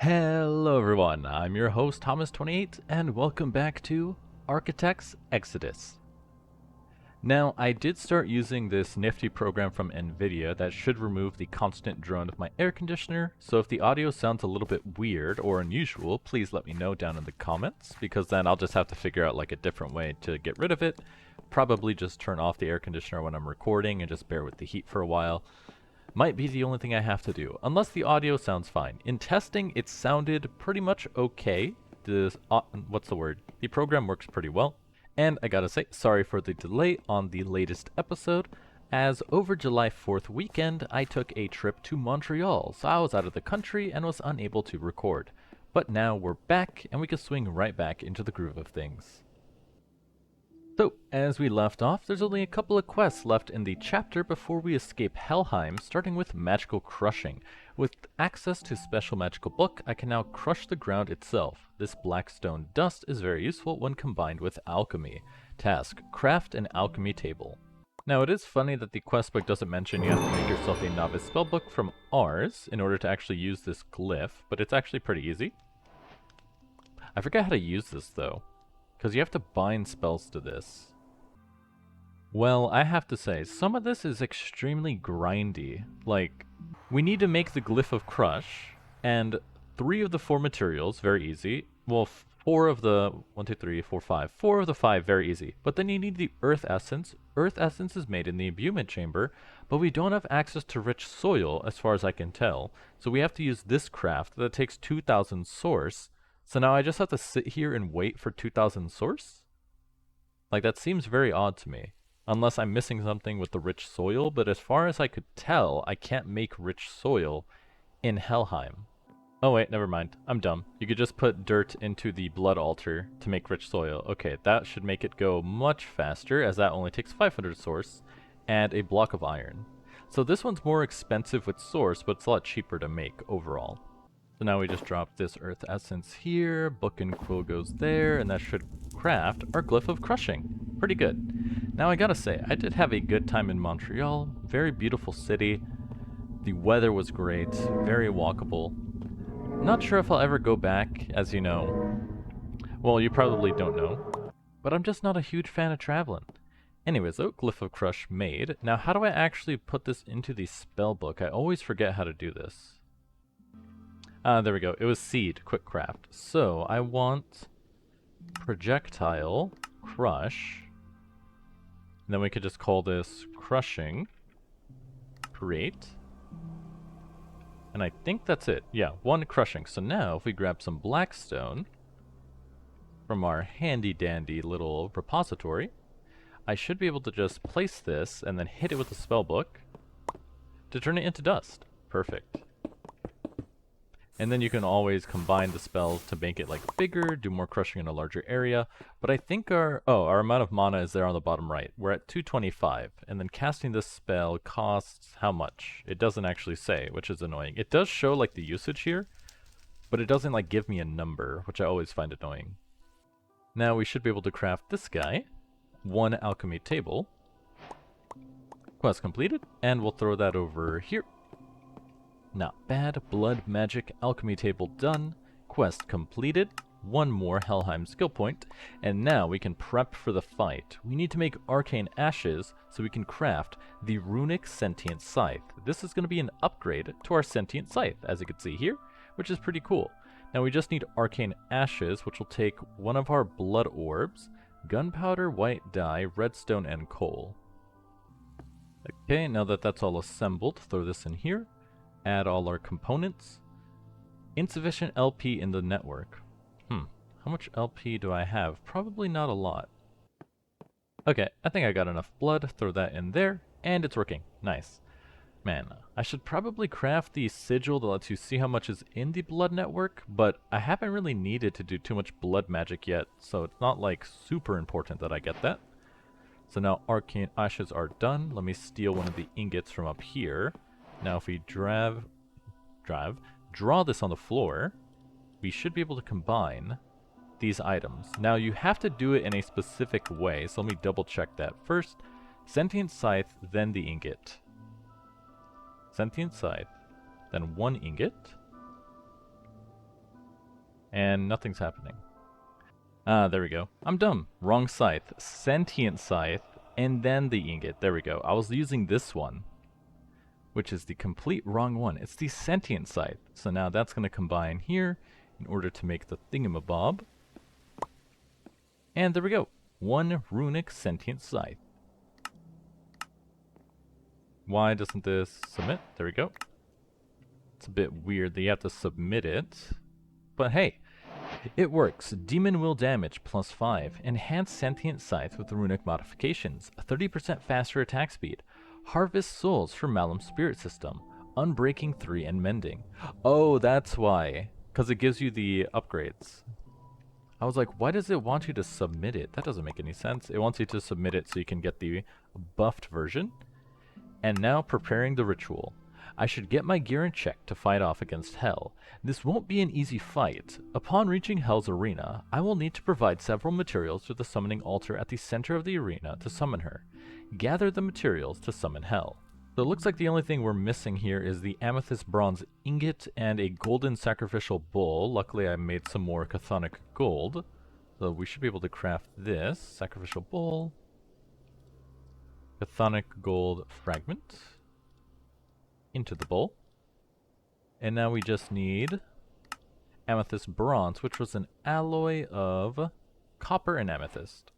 Hello everyone, I'm your host Thomas28 and welcome back to Architects Exodus. Now I did start using this nifty program from Nvidia that should remove the constant drone of my air conditioner, so if the audio sounds a little bit weird or unusual, please let me know down in the comments, because then I'll just have to figure out like a different way to get rid of it. Probably just turn off the air conditioner when I'm recording and just bear with the heat for a while. Might be the only thing I have to do, unless the audio sounds fine. In testing, it sounded pretty much okay. The program works pretty well. And I gotta say, sorry for the delay on the latest episode, as over July 4th weekend, I took a trip to Montreal, so I was out of the country and was unable to record. But now we're back, and we can swing right back into the groove of things. So, as we left off, there's only a couple of quests left in the chapter before we escape Helheim, starting with Magical Crushing. With access to Special Magical Book, I can now crush the ground itself. This black stone dust is very useful when combined with alchemy. Task: craft an alchemy table. Now it is funny that the quest book doesn't mention you have to make yourself a novice spellbook from ours in order to actually use this glyph, but it's actually pretty easy. I forget how to use this though, because you have to bind spells to this. Well, I have to say, some of this is extremely grindy. Like, we need to make the Glyph of Crush, and 3 of the 4 materials, very easy. Well, 4 of the 4 of the 5, very easy. But then you need the Earth Essence. Earth Essence is made in the Imbuement Chamber, but we don't have access to rich soil, as far as I can tell. So we have to use this craft that takes 2,000 source. So now I just have to sit here and wait for 2,000 source? Like, that seems very odd to me. Unless I'm missing something with the rich soil, but as far as I could tell, I can't make rich soil in Helheim. Oh wait, never mind. I'm dumb. You could just put dirt into the blood altar to make rich soil. Okay, that should make it go much faster, as that only takes 500 source and a block of iron. So this one's more expensive with source, but it's a lot cheaper to make overall. So now we just drop this Earth Essence here, Book and Quill goes there, and that should craft our Glyph of Crushing. Pretty good. Now I gotta say, I did have a good time in Montreal. Very beautiful city. The weather was great, very walkable. Not sure if I'll ever go back, as you know. Well, you probably don't know, but I'm just not a huge fan of traveling. Anyways though, Glyph of Crush made. Now how do I actually put this into the spellbook? I always forget how to do this. There we go. It was seed, quick craft. So I want projectile, crush, and then we could just call this crushing, create, and I think that's it. Yeah, 1 crushing. So now if we grab some blackstone from our handy dandy little repository, I should be able to just place this and then hit it with the spellbook to turn it into dust. Perfect. And then you can always combine the spells to make it like bigger, do more crushing in a larger area. But I think our amount of mana is there on the bottom right. We're at 225, and then casting this spell costs how much? It doesn't actually say, which is annoying. It does show like the usage here, but it doesn't like give me a number, which I always find annoying. Now we should be able to craft this guy, 1 alchemy table. Quest completed, and we'll throw that over here. Not bad. Blood magic alchemy table done. Quest completed. 1 more Helheim skill point. And now we can prep for the fight. We need to make arcane ashes so we can craft the runic sentient scythe. This is going to be an upgrade to our sentient scythe, as you can see here, which is pretty cool. Now we just need arcane ashes, which will take 1 of our blood orbs, gunpowder, white dye, redstone, and coal. Okay, now that that's all assembled, throw this in here. Add all our components. Insufficient LP in the network. How much LP do I have? Probably not a lot. Okay, I think I got enough blood. Throw that in there, and it's working. Nice. Man, I should probably craft the sigil that lets you see how much is in the blood network, but I haven't really needed to do too much blood magic yet, so it's not like super important that I get that. So now arcane ashes are done. Let me steal one of the ingots from up here. Now if we draw this on the floor, we should be able to combine these items. Now you have to do it in a specific way, so let me double check that. First, sentient scythe, then the ingot. Sentient scythe, then 1 ingot, And nothing's happening. Ah, there we go. I'm dumb. Wrong scythe. Sentient scythe, and then the ingot. There we go. I was using this one, which is the complete wrong one. It's the sentient scythe. So now that's going to combine here in order to make the thingamabob. And there we go. One runic sentient scythe. Why doesn't this submit? There we go. It's a bit weird that you have to submit it. But hey, it works. Demon will damage +5. Enhanced sentient scythe with runic modifications. 30% faster attack speed. Harvest souls for Malum spirit system. Unbreaking 3 and mending. Oh, that's why. Because it gives you the upgrades. I was like, why does it want you to submit it? That doesn't make any sense. It wants you to submit it so you can get the buffed version. And now preparing the ritual. I should get my gear in check to fight off against Hell. This won't be an easy fight. Upon reaching Hell's arena, I will need to provide several materials to the summoning altar at the center of the arena to summon her. Gather the materials to summon Hell. So it looks like the only thing we're missing here is the amethyst bronze ingot and a golden sacrificial bowl. Luckily I made some more chthonic gold. So we should be able to craft this. Sacrificial bowl. Chthonic gold fragment. Into the bowl. And now we just need amethyst bronze, which was an alloy of copper and amethyst.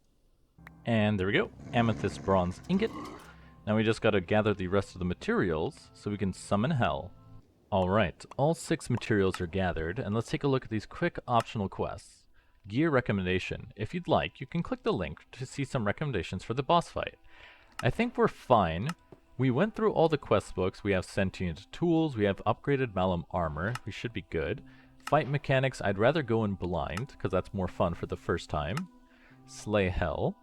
And there we go. Amethyst bronze ingot. Now we just gotta gather the rest of the materials so we can summon Hell. Alright, all 6 materials are gathered, and let's take a look at these quick optional quests. Gear recommendation. If you'd like, you can click the link to see some recommendations for the boss fight. I think we're fine. We went through all the quest books. We have sentient tools, we have upgraded Malum armor, we should be good. Fight mechanics, I'd rather go in blind, because that's more fun for the first time. Slay Hell.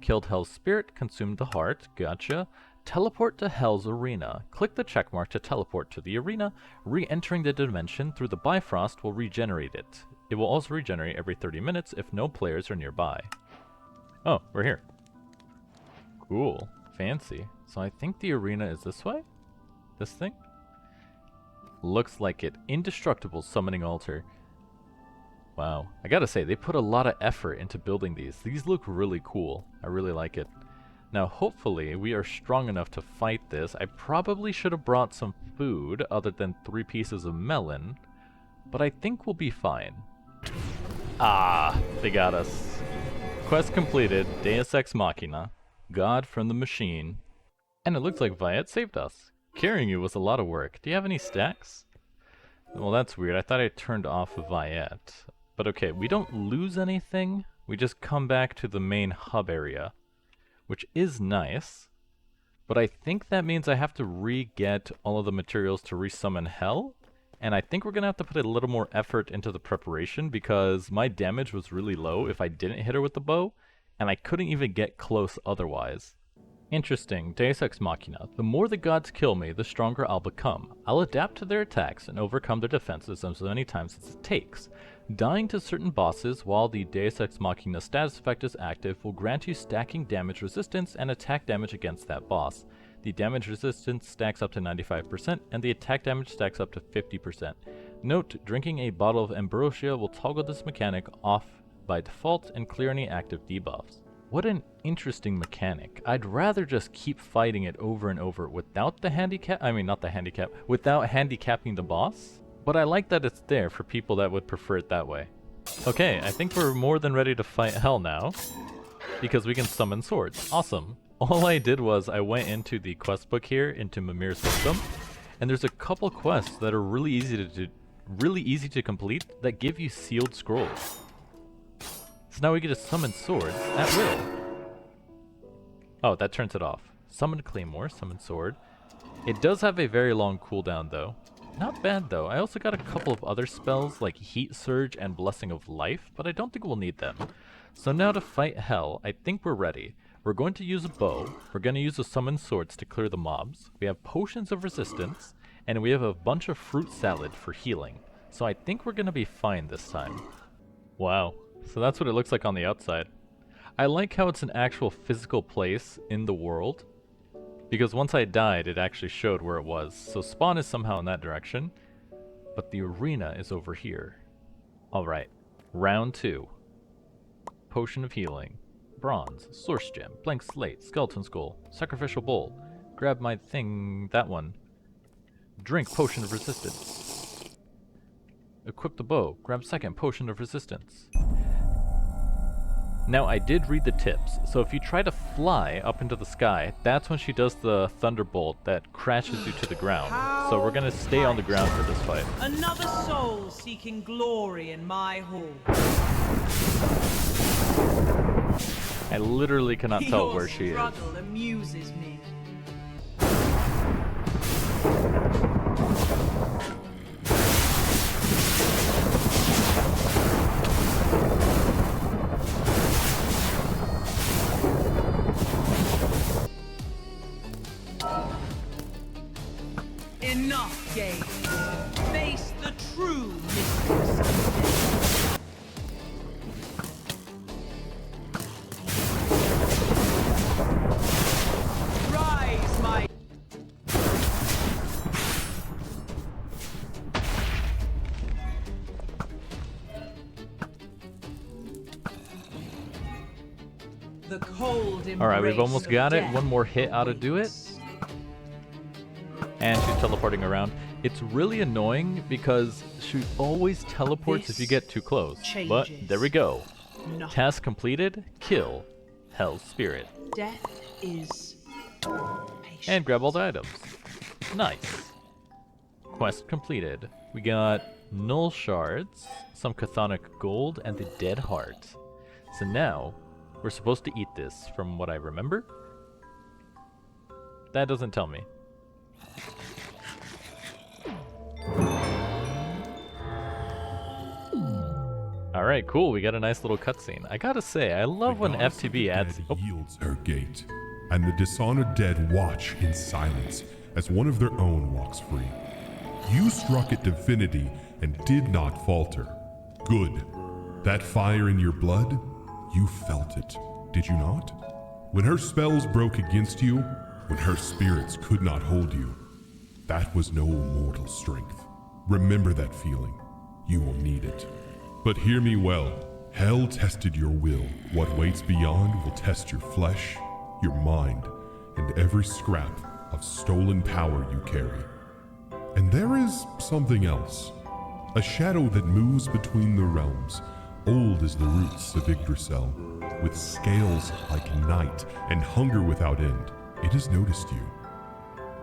Killed Hell's spirit, consumed the heart, gotcha. Teleport to Hell's arena. Click the checkmark to teleport to the arena. Re-entering the dimension through the Bifrost will regenerate it. It will also regenerate every 30 minutes if no players are nearby. Oh, we're here. Cool. Fancy. So I think the arena is this way? This thing? Looks like it. Indestructible summoning altar. Wow. I gotta say, they put a lot of effort into building these. These look really cool. I really like it. Now, hopefully, we are strong enough to fight this. I probably should have brought some food other than 3 pieces of melon, but I think we'll be fine. Ah, they got us. Quest completed. Deus Ex Machina. God from the machine. And it looks like Viet saved us. Carrying you was a lot of work. Do you have any stacks? Well, that's weird. I thought I turned off Viet. But okay, we don't lose anything. We just come back to the main hub area, which is nice. But I think that means I have to re-get all of the materials to resummon Hell. And I think we're going to have to put a little more effort into the preparation because my damage was really low if I didn't hit her with the bow. And I couldn't even get close otherwise. Interesting. Deus Ex Machina. The more the gods kill me, the stronger I'll become. I'll adapt to their attacks and overcome their defenses as many times as it takes. Dying to certain bosses while the Deus Ex Machina status effect is active will grant you stacking damage resistance and attack damage against that boss. The damage resistance stacks up to 95% and the attack damage stacks up to 50%. Note, drinking a bottle of ambrosia will toggle this mechanic off by default and clear any active debuffs. What an interesting mechanic. I'd rather just keep fighting it over and over without the without handicapping the boss. But I like that it's there for people that would prefer it that way. Okay, I think we're more than ready to fight Hell now, because we can summon swords. Awesome. All I did was I went into the quest book here, into Mimir's system, and there's a couple quests that are really easy to complete that give you sealed scrolls. So now we get to summon swords at will. Oh, that turns it off. Summon claymore, summon sword. It does have a very long cooldown though. Not bad though. I also got a couple of other spells like Heat Surge and Blessing of Life, but I don't think we'll need them. So now to fight Hell, I think we're ready. We're going to use a bow. We're going to use the summon swords to clear the mobs. We have potions of resistance, and we have a bunch of fruit salad for healing. So I think we're going to be fine this time. Wow. So that's what it looks like on the outside. I like how it's an actual physical place in the world, because once I died, it actually showed where it was. So spawn is somehow in that direction, but the arena is over here. Alright, round 2. Potion of healing. Bronze, source gem, blank slate, skeleton skull, sacrificial bowl. Grab my thing, that one. Drink potion of resistance. Equip the bow. Grab second potion of resistance. Now I did read the tips, so if you try to fly up into the sky, that's when she does the thunderbolt that crashes you to the ground. So we're gonna stay on the ground for this fight. Another soul seeking glory in my hall. I literally cannot tell where she is. Your struggle amuses me. Enough game. Face the true mistress of this. Rise, my... The cold embrace. Alright, we've almost got it. Death One more hit ought to do it. And she's teleporting around. It's really annoying because she always teleports if you get too close. But there we go. Nothing. Task completed. Kill Hell's Spirit. Death is patient. And grab all the items. Nice. Quest completed. We got null shards, some chthonic gold, and the dead heart. So now, we're supposed to eat this, from what I remember. That doesn't tell me. Alright, cool, we got a nice little cutscene. I gotta say, I love when FTB adds... Oh. Yields her gate, and the dishonored dead watch in silence as one of their own walks free. You struck at divinity and did not falter. Good. That fire in your blood, you felt it, did you not? When her spells broke against you, when her spirits could not hold you, that was no mortal strength. Remember that feeling. You will need it. But hear me well. Hell tested your will. What waits beyond will test your flesh, your mind, and every scrap of stolen power you carry. And there is something else. A shadow that moves between the realms, old as the roots of Yggdrasil, with scales like night and hunger without end. It has noticed you.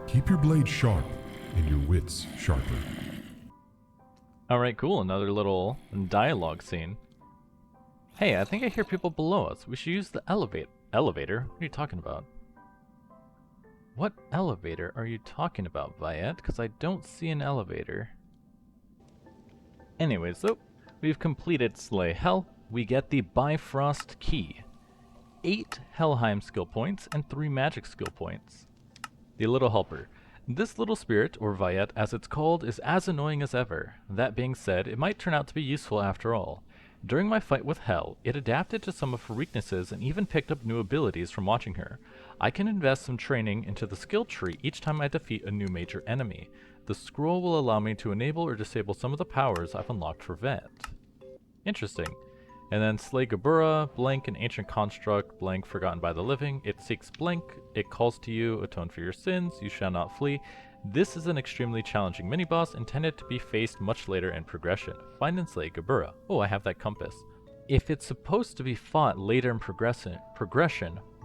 Keep your blade sharp and your wits sharper. Alright, cool, another little dialogue scene. Hey, I think I hear people below us. We should use the elevator. Elevator? What are you talking about? What elevator are you talking about, Viet? Because I don't see an elevator. Anyways, so we've completed Slay Hell. We get the Bifrost key. 8 Helheim skill points and 3 magic skill points. The Little Helper. This little spirit, or Viet as it's called, is as annoying as ever. That being said, it might turn out to be useful after all. During my fight with Hel, it adapted to some of her weaknesses and even picked up new abilities from watching her. I can invest some training into the skill tree each time I defeat a new major enemy. The scroll will allow me to enable or disable some of the powers I've unlocked for Vet. Interesting. And then Slay Gabura, blank an ancient construct, blank forgotten by the living. It seeks blank, it calls to you, atone for your sins, you shall not flee. This is an extremely challenging mini-boss intended to be faced much later in progression. Find and slay Gabura. Oh, I have that compass. If it's supposed to be fought later in progression,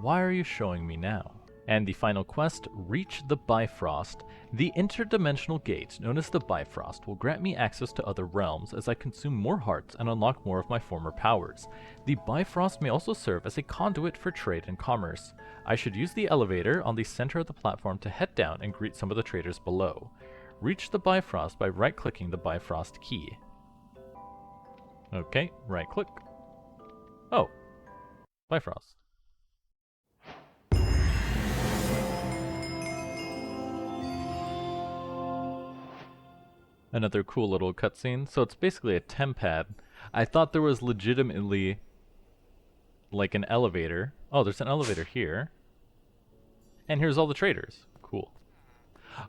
why are you showing me now? And the final quest, reach the Bifrost. The interdimensional gate, known as the Bifrost, will grant me access to other realms as I consume more hearts and unlock more of my former powers. The Bifrost may also serve as a conduit for trade and commerce. I should use the elevator on the center of the platform to head down and greet some of the traders below. Reach the Bifrost by right-clicking the Bifrost key. Okay, right-click. Oh, Bifrost. Another cool little cutscene. So it's basically a tempad. I thought there was legitimately like an elevator. Oh, there's an elevator here. And here's all the traders. Cool.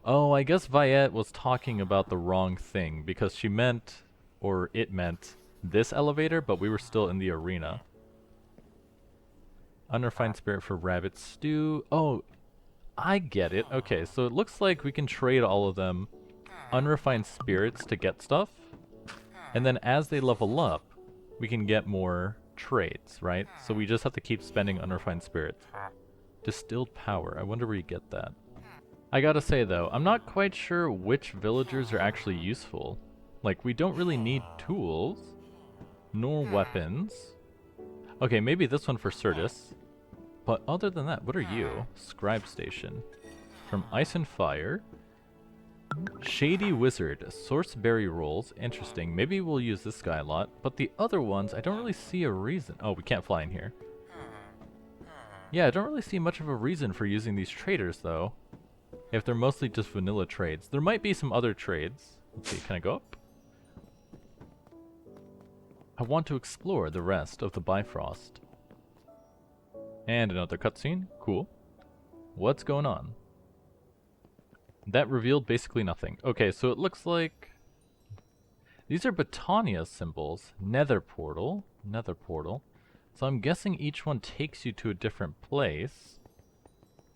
Oh, I guess Viet was talking about the wrong thing because she meant, or it meant, this elevator, but we were still in the arena. Unrefined spirit for rabbit stew. Oh, I get it. Okay, so it looks like we can trade all of them unrefined spirits to get stuff. And then as they level up, we can get more trades, right? So we just have to keep spending unrefined spirits. Distilled power. I wonder where you get that. I gotta say though, I'm not quite sure which villagers are actually useful. Like, we don't really need tools, nor weapons. Okay, maybe this one for Certus. But other than that, what are you? Scribe Station. From Ice and Fire. Shady Wizard. Sourceberry rolls. Interesting. Maybe we'll use this guy a lot. But the other ones, I don't really see a reason. Oh, we can't fly in here. Yeah, I don't really see much of a reason for using these traders, though. If they're mostly just vanilla trades. There might be some other trades. Let's see, can I go up? I want to explore the rest of the Bifrost. And another cutscene. Cool. What's going on? That revealed basically nothing. Okay, so it looks like these are Botania symbols. Nether portal. Nether portal. So I'm guessing each one takes you to a different place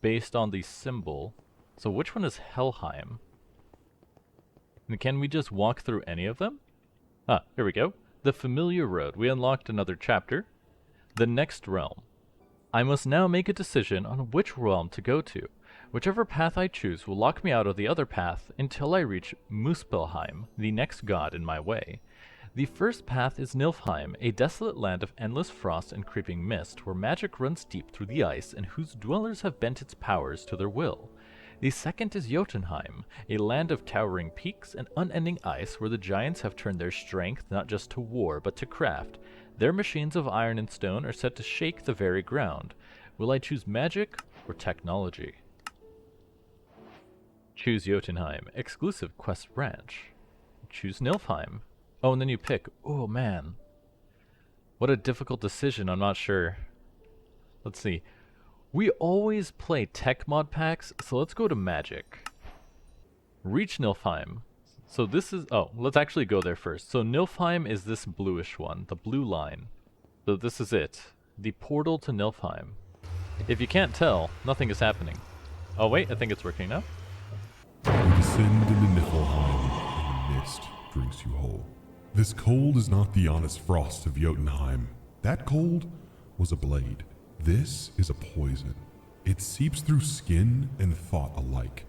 based on the symbol. So which one is Helheim? And can we just walk through any of them? Ah, here we go. The familiar road. We unlocked another chapter. The next realm. I must now make a decision on which realm to go to. Whichever path I choose will lock me out of the other path until I reach Muspelheim, the next god in my way. The first path is Niflheim, a desolate land of endless frost and creeping mist, where magic runs deep through the ice and whose dwellers have bent its powers to their will. The second is Jotunheim, a land of towering peaks and unending ice where the giants have turned their strength not just to war but to craft. Their machines of iron and stone are set to shake the very ground. Will I choose magic or technology? Choose Jotunheim. Exclusive quest branch. Choose Niflheim. Oh, and then you pick. Oh, man. What a difficult decision. I'm not sure. Let's see. We always play tech mod packs, so let's go to magic. Reach Niflheim. So this is... Oh, let's actually go there first. So Niflheim is this bluish one. The blue line. So this is it. The portal to Niflheim. If you can't tell, nothing is happening. Oh, wait. I think it's working now. You descend into Niflheim, and the mist drinks you whole. This cold is not the honest frost of Jotunheim. That cold was a blade. This is a poison. It seeps through skin and thought alike,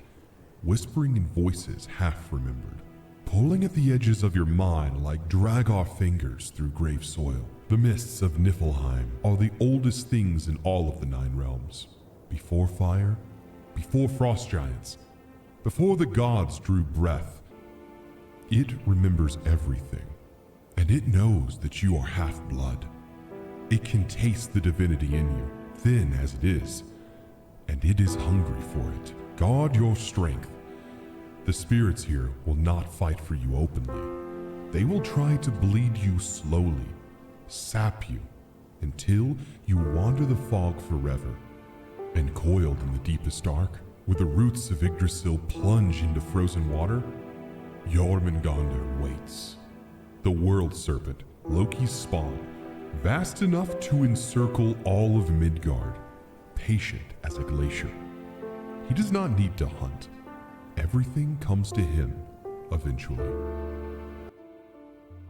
whispering in voices half remembered, pulling at the edges of your mind like drag-off fingers through grave soil. The mists of Niflheim are the oldest things in all of the 9 realms. Before fire, before frost giants, before the gods drew breath, it remembers everything, and it knows that you are half-blood. It can taste the divinity in you, thin as it is, and it is hungry for it. Guard your strength. The spirits here will not fight for you openly. They will try to bleed you slowly, sap you, until you wander the fog forever. And coiled in the deepest dark, where the roots of Yggdrasil plunge into frozen water, Jormungandr waits. The world serpent, Loki's spawn, vast enough to encircle all of Midgard, patient as a glacier. He does not need to hunt. Everything comes to him, eventually.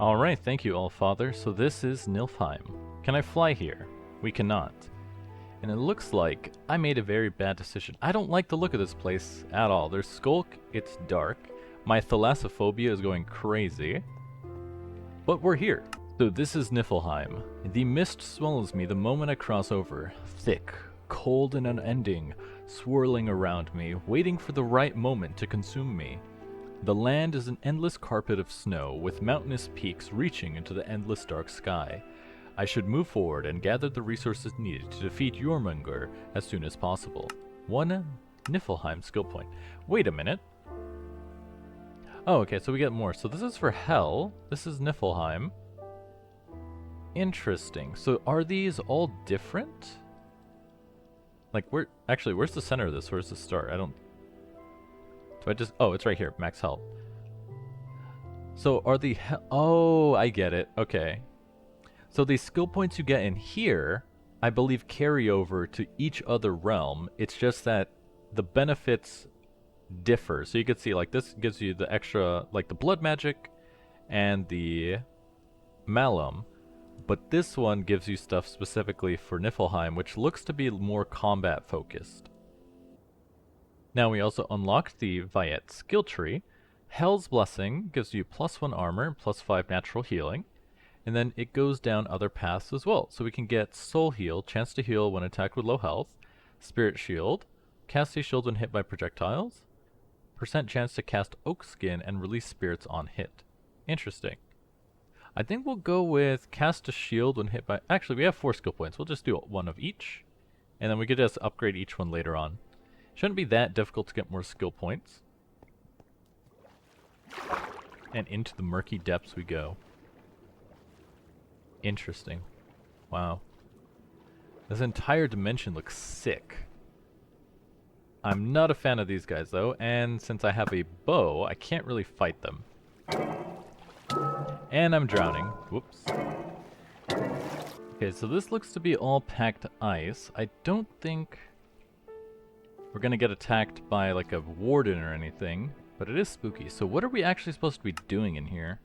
Alright, thank you, Allfather. So this is Niflheim. Can I fly here? We cannot. And it looks like I made a very bad decision. I don't like the look of this place at all. There's skulk, it's dark. My thalassophobia is going crazy. But we're here. So this is Niflheim. The mist swallows me the moment I cross over. Thick, cold and unending, swirling around me, waiting for the right moment to consume me. The land is an endless carpet of snow, with mountainous peaks reaching into the endless dark sky. I should move forward and gather the resources needed to defeat Jormungandr as soon as possible. 1 Niflheim skill point. Wait a minute. Oh, okay, so we get more. So this is for Hell. This is Niflheim. Interesting. So are these all different? Like, where's the center of this? Where's the start? Do I just... Oh, it's right here. Max health. So are the oh, I get it. Okay. So the skill points you get in here, I believe carry over to each other realm. It's just that the benefits differ. So you can see like this gives you the extra, like the blood magic and the malum, but this one gives you stuff specifically for Niflheim, which looks to be more combat focused. Now we also unlocked the Viet skill tree. Hell's Blessing gives you +1 armor and +5 natural healing. And then it goes down other paths as well. So we can get Soul Heal, chance to heal when attacked with low health, Spirit Shield, cast a shield when hit by projectiles, % chance to cast Oak Skin and release spirits on hit. Interesting. I think we'll go with cast a shield when hit by... Actually, we have 4 skill points. We'll just do one of each. And then we could just upgrade each one later on. Shouldn't be that difficult to get more skill points. And into the murky depths we go. Interesting. Wow. This entire dimension looks sick. I'm not a fan of these guys though, and since I have a bow, I can't really fight them. And I'm drowning. Whoops. Okay, so this looks to be all packed ice. I don't think we're gonna get attacked by like a warden or anything, but it is spooky. So what are we actually supposed to be doing in here?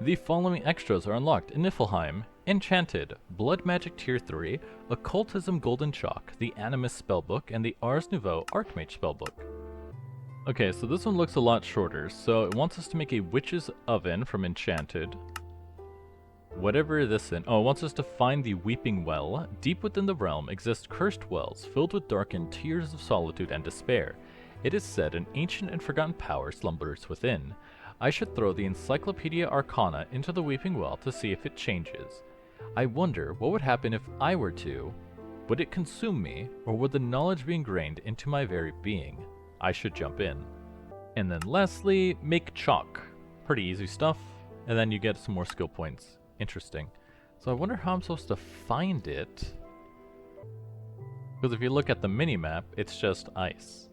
The following extras are unlocked in Niflheim: Enchanted, Blood Magic Tier 3, Occultism Golden Chalk, the Animus Spellbook, and the Ars Nouveau Archmage Spellbook. Okay, so this one looks a lot shorter, so it wants us to make a Witch's Oven from Enchanted. Whatever this in... Oh, it wants us to find the Weeping Well. Deep within the realm exist cursed wells, filled with darkened tears of solitude and despair. It is said an ancient and forgotten power slumbers within. I should throw the Encyclopedia Arcana into the Weeping Well to see if it changes. I wonder what would happen if I were to. Would it consume me, or would the knowledge be ingrained into my very being? I should jump in. And then lastly, make chalk. Pretty easy stuff. And then you get some more skill points. Interesting. So I wonder how I'm supposed to find it. Because if you look at the mini-map, it's just ice.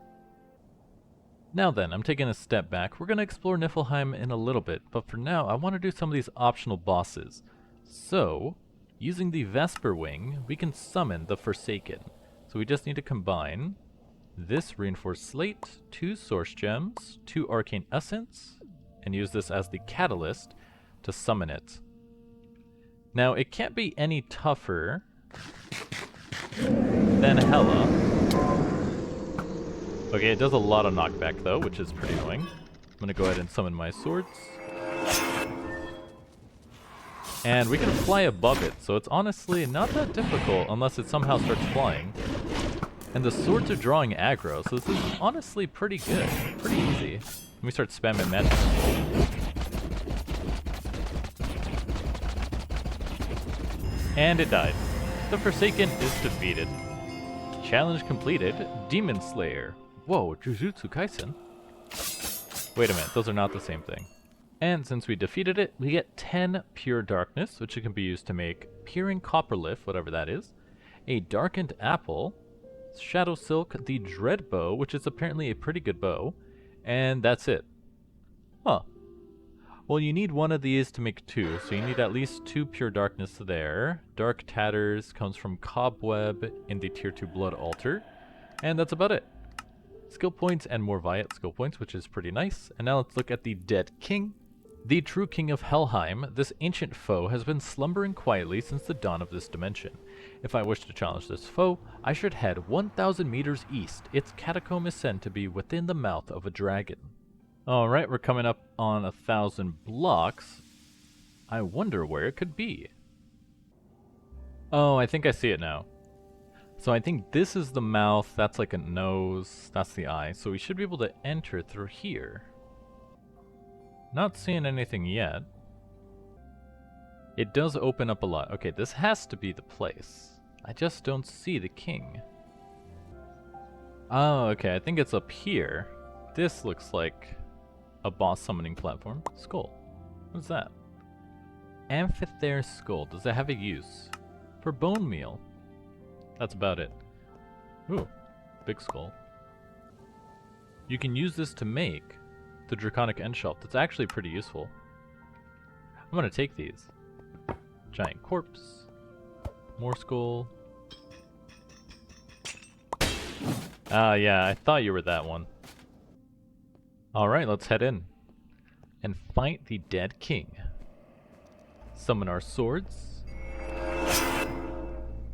Now then, I'm taking a step back. We're going to explore Niflheim in a little bit, but for now I want to do some of these optional bosses. So, using the Vesper Wing, we can summon the Forsaken. So we just need to combine this Reinforced Slate, 2 Source Gems, 2 Arcane Essence, and use this as the catalyst to summon it. Now, it can't be any tougher than Hela. Okay, it does a lot of knockback though, which is pretty annoying. I'm gonna go ahead and summon my swords. And we can fly above it, so it's honestly not that difficult unless it somehow starts flying. And the swords are drawing aggro, so this is honestly pretty good. Pretty easy. Let me start spamming magic. And it died. The Forsaken is defeated. Challenge completed. Demon Slayer. Whoa, Jujutsu Kaisen? Wait a minute, those are not the same thing. And since we defeated it, we get 10 Pure Darkness, which can be used to make Peering Copperleaf, whatever that is, a Darkened Apple, Shadow Silk, the Dread Bow, which is apparently a pretty good bow, and that's it. Huh. Well, you need one of these to make 2, so you need at least 2 Pure Darkness there. Dark Tatters comes from Cobweb in the Tier 2 Blood Altar, and that's about it. Skill points and more Viet skill points, which is pretty nice. And now let's look at the Dead King. The true king of Helheim, this ancient foe has been slumbering quietly since the dawn of this dimension. If I wish to challenge this foe, I should head 1,000 meters east. Its catacomb is said to be within the mouth of a dragon. Alright, we're coming up on 1,000 blocks. I wonder where it could be. Oh, I think I see it now. So I think this is the mouth, that's like a nose, that's the eye. So we should be able to enter through here. Not seeing anything yet. It does open up a lot. Okay, this has to be the place. I just don't see the king. Oh, okay, I think it's up here. This looks like a boss summoning platform. Skull. What's that? Amphithere skull. Does it have a use? For bone meal. That's about it. Ooh, big skull. You can use this to make the Draconic End Shelf. That's actually pretty useful. I'm gonna take these. Giant corpse. More skull. Ah, yeah, I thought you were that one. Alright, let's head in. And fight the dead king. Summon our swords.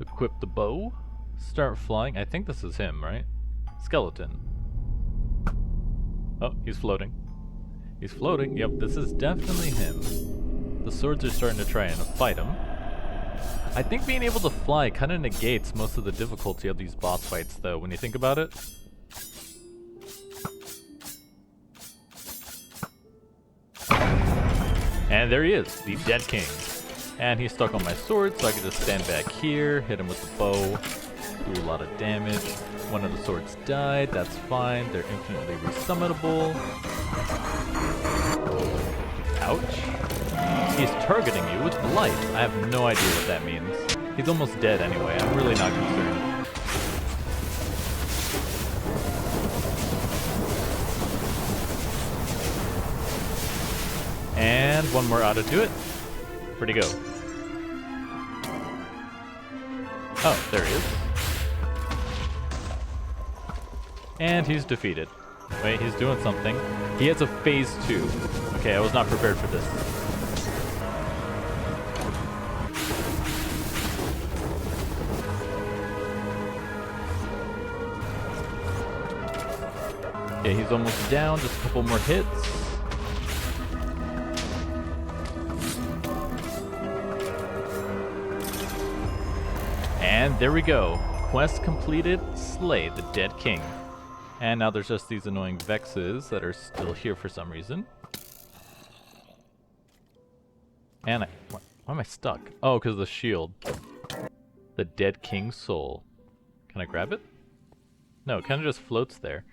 Equip the bow. Start flying. I think this is him, right? Skeleton. Oh, he's floating. He's floating. Yep, this is definitely him. The swords are starting to try and fight him. I think being able to fly kind of negates most of the difficulty of these boss fights, though, when you think about it. And there he is, the Dead King. And he's stuck on my sword, so I can just stand back here, hit him with the bow, do a lot of damage. One of the swords died, that's fine. They're infinitely resummonable. Ouch. He's targeting you with light. I have no idea what that means. He's almost dead anyway, I'm really not concerned. And one more ought to do it. Where'd he go? Oh, there he is. And he's defeated. Wait, he's doing something. He has a phase 2. Okay, I was not prepared for this. Okay, he's almost down, just a couple more hits. And there we go. Quest completed, slay the dead king. And now there's just these annoying Vexes that are still here for some reason. And why am I stuck? Oh, because of the shield. The dead king's soul. Can I grab it? No, it kind of just floats there.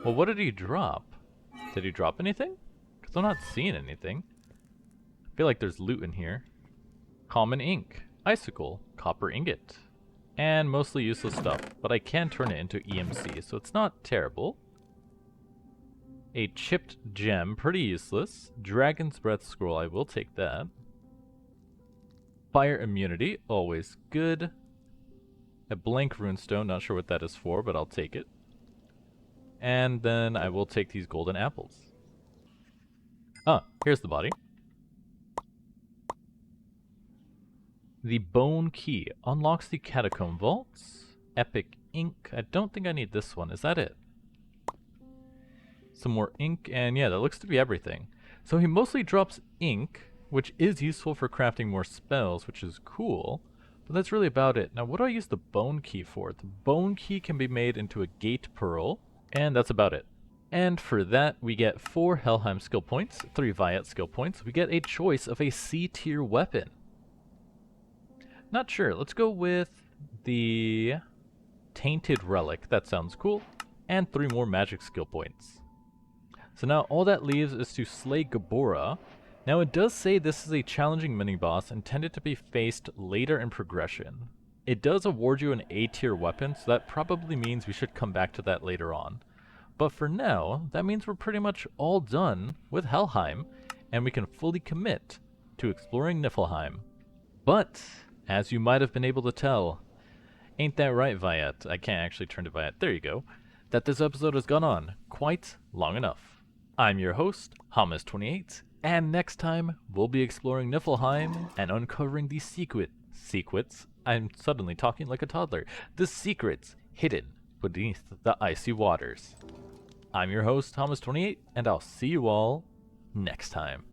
Well, what did he drop? Did he drop anything? Because I'm not seeing anything. I feel like there's loot in here. Common ink, icicle, copper ingot. And mostly useless stuff, but I can turn it into EMC, so it's not terrible. A chipped gem, pretty useless. Dragon's Breath scroll, I will take that. Fire immunity, always good. A blank runestone, not sure what that is for, but I'll take it. And then I will take these golden apples. Ah, here's the body. The Bone Key unlocks the Catacomb Vaults. Epic Ink. I don't think I need this one. Is that it? Some more ink, and yeah, that looks to be everything. So he mostly drops ink, which is useful for crafting more spells, which is cool. But that's really about it. Now, what do I use the Bone Key for? The Bone Key can be made into a Gate Pearl, and that's about it. And for that, we get 4 Helheim skill points, 3 Viat skill points. We get a choice of a C-tier weapon. Not sure. Let's go with the Tainted Relic. That sounds cool. And 3 more magic skill points. So now all that leaves is to slay Gabora. Now it does say this is a challenging mini-boss intended to be faced later in progression. It does award you an A-tier weapon, so that probably means we should come back to that later on. But for now, that means we're pretty much all done with Helheim, and we can fully commit to exploring Niflheim. But as you might have been able to tell, ain't that right, Viat? I can't actually turn to Viat. There you go. That this episode has gone on quite long enough. I'm your host, Hamas28, and next time we'll be exploring Niflheim and uncovering the secrets. I'm suddenly talking like a toddler. The secrets hidden beneath the icy waters. I'm your host, Hamas28, and I'll see you all next time.